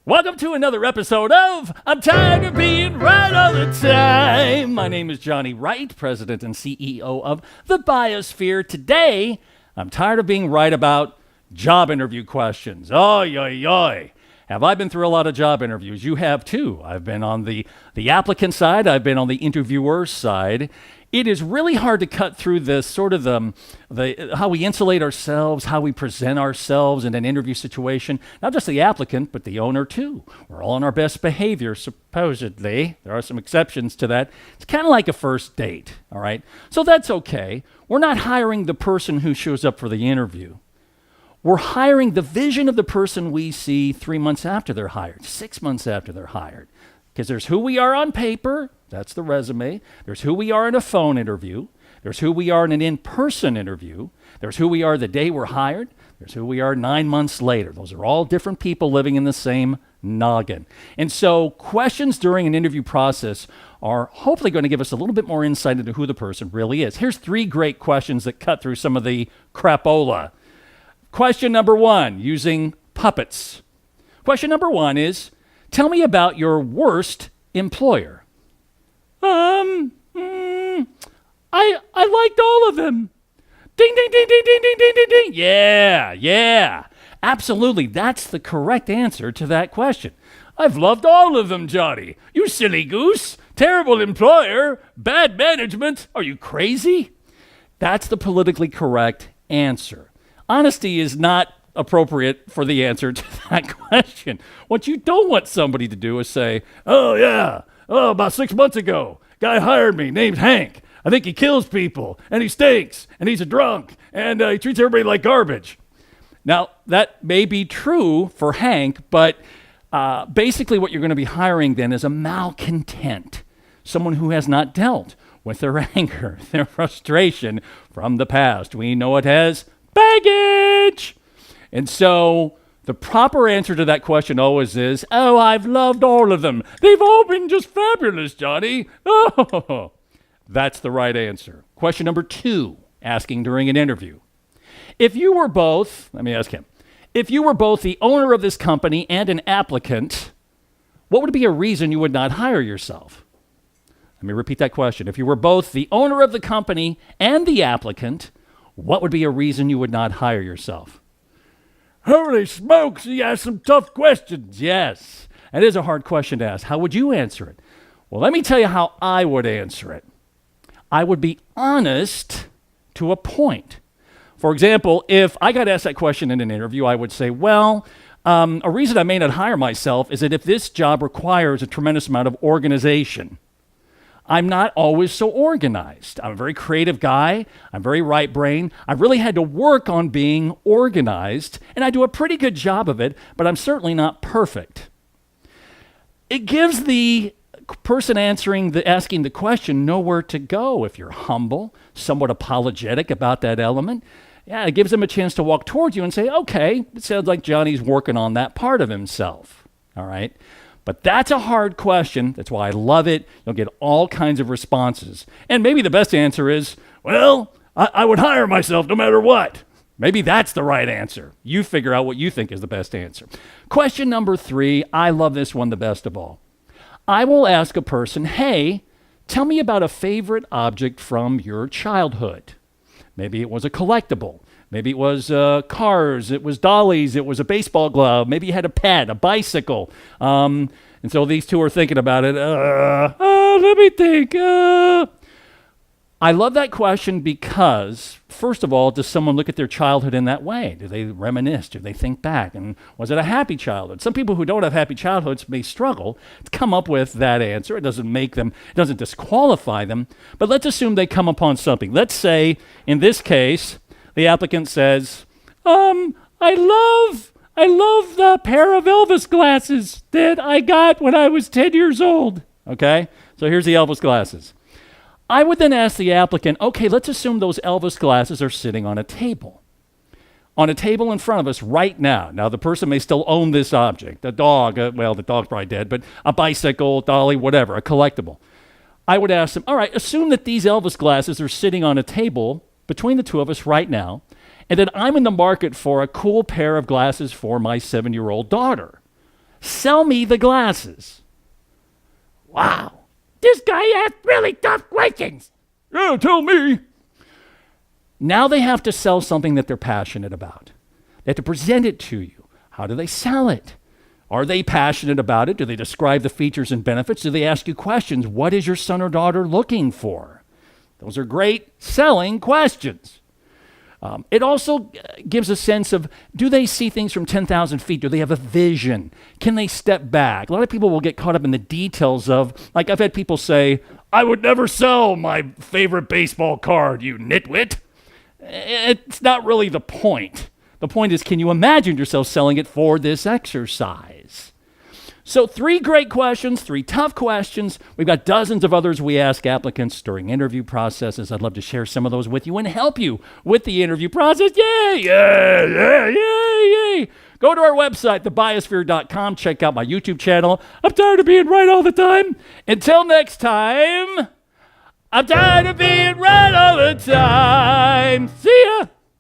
Welcome to another episode of I'm Tired of Being Right All the Time. My name is Johnny Wright, President and CEO of the Buyosphere. Today, I'm tired of being right about job interview questions. Oy, oy, oy. Have I been through a lot of job interviews? You have too. I've been on the applicant side. I've been on the interviewer side. It is really hard to cut through this sort of the how we insulate ourselves, how we present ourselves in an interview situation. Not just the applicant, but the owner too. We're all on our best behavior, supposedly. There are some exceptions to that. It's kind of like a first date, all right? So that's okay. We're not hiring the person who shows up for the interview. We're hiring the vision of the person we see 3 months after they're hired, 6 months after they're hired. Because there's who we are on paper, that's the resume. There's who we are in a phone interview. There's who we are in an in-person interview. There's who we are the day we're hired. There's who we are 9 months later. Those are all different people living in the same noggin. And so questions during an interview process are hopefully going to give us a little bit more insight into who the person really is. Here's 3 great questions that cut through some of the crapola. Question number 1, using puppets. Question number 1 is, tell me about your worst employer. I liked all of them. Ding, ding, ding, ding, ding, ding, ding, ding, ding. Yeah. Absolutely, that's the correct answer to that question. I've loved all of them, Johnny. You silly goose. Terrible employer. Bad management. Are you crazy? That's the politically correct answer. Honesty is not appropriate for the answer to that question. What you don't want somebody to do is say, about 6 months ago, guy hired me named Hank. I think he kills people, and he stinks, and he's a drunk, and he treats everybody like garbage. Now, that may be true for Hank, but basically what you're going to be hiring then is a malcontent, someone who has not dealt with their anger, their frustration from the past. We know it as baggage. And so the proper answer to that question always is, I've loved all of them. They've all been just fabulous, Johnny. Oh, that's the right answer. Question number 2, asking during an interview. If you were both the owner of this company and an applicant, what would be a reason you would not hire yourself? Let me repeat that question. If you were both the owner of the company and the applicant, what would be a reason you would not hire yourself? Holy smokes, he asked some tough questions. Yes, that is a hard question to ask. How would you answer it? Well, let me tell you how I would answer it. I would be honest to a point. For example, if I got asked that question in an interview, I would say, a reason I may not hire myself is that if this job requires a tremendous amount of organization, I'm not always so organized. I'm a very creative guy. I'm very right-brained. I really had to work on being organized, and I do a pretty good job of it, but I'm certainly not perfect. It gives the person asking the question nowhere to go if you're humble, somewhat apologetic about that element. Yeah, it gives them a chance to walk towards you and say, okay, it sounds like Johnny's working on that part of himself. All right? But that's a hard question. That's why I love it. You'll get all kinds of responses. And maybe the best answer is, I would hire myself no matter what. Maybe that's the right answer. You figure out what you think is the best answer. Question number 3, I love this one the best of all. I will ask a person, hey, tell me about a favorite object from your childhood. Maybe it was a collectible. Maybe it was cars, it was dollies, it was a baseball glove. Maybe you had a pet, a bicycle. And so these two are thinking about it. Let me think. I love that question because, first of all, does someone look at their childhood in that way? Do they reminisce? Do they think back? And was it a happy childhood? Some people who don't have happy childhoods may struggle to come up with that answer. It doesn't disqualify them. But let's assume they come upon something. Let's say, in this case, the applicant says, I love the pair of Elvis glasses that I got when I was 10 years old. Okay? So here's the Elvis glasses. I would then ask the applicant, okay, let's assume those Elvis glasses are sitting on a table. On a table in front of us right now. Now, the person may still own this object. A dog, the dog's probably dead, but a bicycle, dolly, whatever, a collectible. I would ask them, all right, assume that these Elvis glasses are sitting on a table between the two of us right now, and that I'm in the market for a cool pair of glasses for my 7-year-old daughter. Sell me the glasses. Wow. This guy asked really tough questions. Yeah, tell me. Now they have to sell something that they're passionate about. They have to present it to you. How do they sell it? Are they passionate about it? Do they describe the features and benefits? Do they ask you questions? What is your son or daughter looking for? Those are great selling questions. It also gives a sense of, do they see things from 10,000 feet? Do they have a vision? Can they step back? A lot of people will get caught up in the details of, like I've had people say, I would never sell my favorite baseball card, you nitwit. It's not really the point. The point is, can you imagine yourself selling it for this exercise? So 3 great questions, 3 tough questions. We've got dozens of others we ask applicants during interview processes. I'd love to share some of those with you and help you with the interview process. Yay, yay, yay, yay, yay. Go to our website, thebuyosphere.com. Check out my YouTube channel. I'm tired of being right all the time. Until next time, I'm tired of being right all the time.